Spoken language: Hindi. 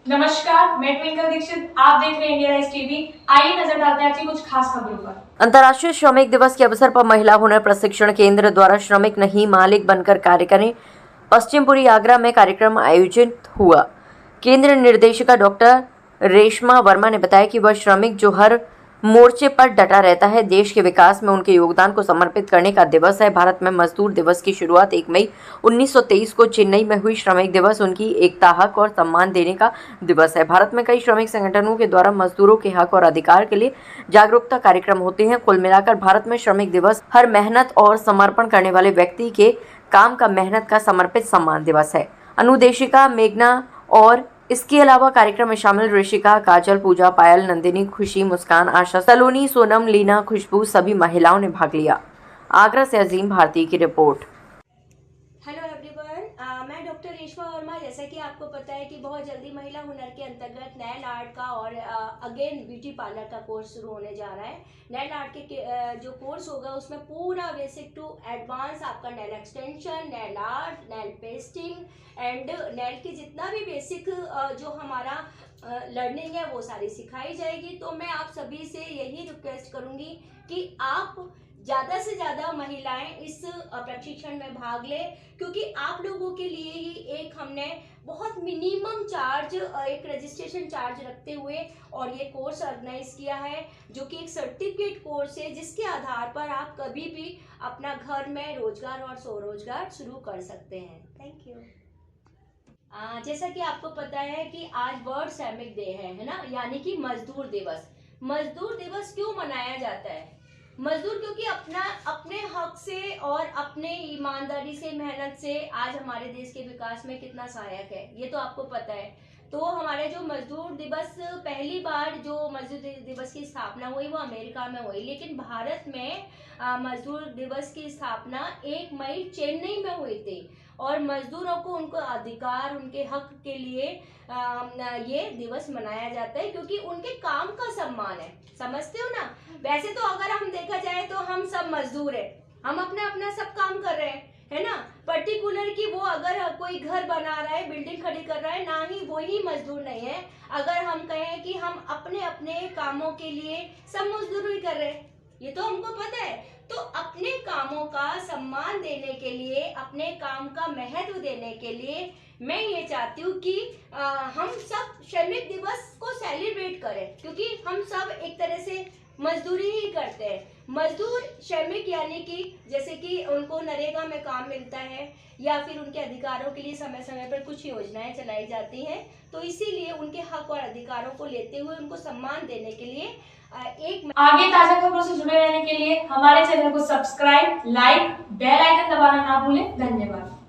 नमस्कार, मैं ट्विंकल दीक्षित। आप देख रहे हैं इंडिया राइज टीवी। आइए नजर डालते हैं आज की कुछ खास खबरों पर। अंतर्राष्ट्रीय श्रमिक दिवस के अवसर पर महिला हुनर प्रशिक्षण केंद्र द्वारा श्रमिक नहीं मालिक बनकर कार्य करें पश्चिमपुरी आगरा में कार्यक्रम आयोजित हुआ। केंद्र निर्देशिका डॉक्टर रेशमा वर्मा ने बताया कि वह श्रमिक जो हर मोर्चे पर डटा रहता है, देश के विकास में उनके योगदान को समर्पित करने का दिवस है। भारत में मजदूर दिवस की शुरुआत 1 मई 1923 को चेन्नई में हुई। श्रमिक दिवस उनकी एकता, हक और सम्मान देने का दिवस है। भारत में कई श्रमिक संगठनों के द्वारा मजदूरों के हक और अधिकार के लिए जागरूकता कार्यक्रम होते हैं। कुल मिलाकर भारत में श्रमिक दिवस हर मेहनत और समर्पण करने वाले व्यक्ति के काम का, मेहनत का समर्पित सम्मान दिवस है। अनुदेशिका मेघना और इसके अलावा कार्यक्रम में शामिल ऋषिका, काजल, पूजा, पायल, नंदिनी, खुशी, मुस्कान, आशा, सलोनी, सोनम, लीना, खुशबू सभी महिलाओं ने भाग लिया। आगरा से अजीम भारती की रिपोर्ट। हेलो एवरीवन, मैं डॉक्टर रेशमा वर्मा। जैसा कि आपको पता है कि बहुत जल्दी महिला हुनर के अंतर्गत नेल आर्ट का और अगेन ब्यूटी पार्लर का कोर्स शुरू होने जा रहा है। नेल आर्ट के जो कोर्स होगा उसमें पूरा बेसिक टू एडवांस आपका nail extension, nail art, nail pasting and nail की जितना भी बेसिक जो हमारा लर्निंग है वो सारी सिखाई जाएगी। तो मैं आप सभी से यही रिक्वेस्ट करूंगी कि आप ज़्यादा से ज़्यादा महिलाएं इस प्रशिक्षण में भाग लें, क्योंकि आप लोगों के लिए ही एक हमने बहुत मिनिमम चार्ज, एक रजिस्ट्रेशन चार्ज रखते हुए और ये कोर्स ऑर्गेनाइज किया है, जो कि एक सर्टिफिकेट कोर्स है जिसके आधार पर आप कभी भी अपना घर में रोजगार और स्वरोजगार शुरू कर सकते हैं। Thank you. जैसा कि आपको पता है कि आज वर्ल्ड श्रमिक डे है ना, यानी कि मजदूर दिवस। मजदूर दिवस क्यों मनाया जाता है? मजदूर क्योंकि अपने हक से और अपने ईमानदारी से, मेहनत से आज हमारे देश के विकास में कितना सहायक है, ये तो आपको पता है। तो हमारे जो मजदूर दिवस, पहली बार जो मजदूर दिवस की स्थापना हुई वो अमेरिका में हुई, लेकिन भारत में मजदूर दिवस की स्थापना 1 मई चेन्नई में हुई थी। और मजदूरों को उनको अधिकार, उनके हक के लिए ये दिवस मनाया जाता है, क्योंकि उनके काम का सम्मान है। समझते हो ना? वैसे तो अगर हम देखा जाए तो हम सब मजदूर है, हम अपना अपना सब काम कर रहे हैं, है ना। पर्टिकुलर कि वो अगर कोई घर बना रहा है, बिल्डिंग खड़ी कर रहा है, ना ही वो ही मजदूर नहीं है। अगर हम कहें कि हम अपने अपने कामों के लिए सब मजदूरी कर रहे हैं, ये तो हमको पता है। तो अपने कामों का सम्मान देने के लिए, अपने काम का महत्व देने के लिए मैं ये चाहती हूँ कि हम सब श्रमिक दिवस को सेलिब्रेट करें, क्योंकि हम सब एक तरह से मजदूरी ही करते हैं। मजदूर श्रमिक यानी कि जैसे कि उनको नरेगा में काम मिलता है, या फिर उनके अधिकारों के लिए समय समय पर कुछ योजनाएं चलाई जाती हैं। तो इसीलिए उनके हक और अधिकारों को लेते हुए उनको सम्मान देने के लिए आगे ताजा खबरों से जुड़े रहने के लिए हमारे चैनल को सब्सक्राइब, लाइक, बेल आइकन दबाना ना भूलें। धन्यवाद।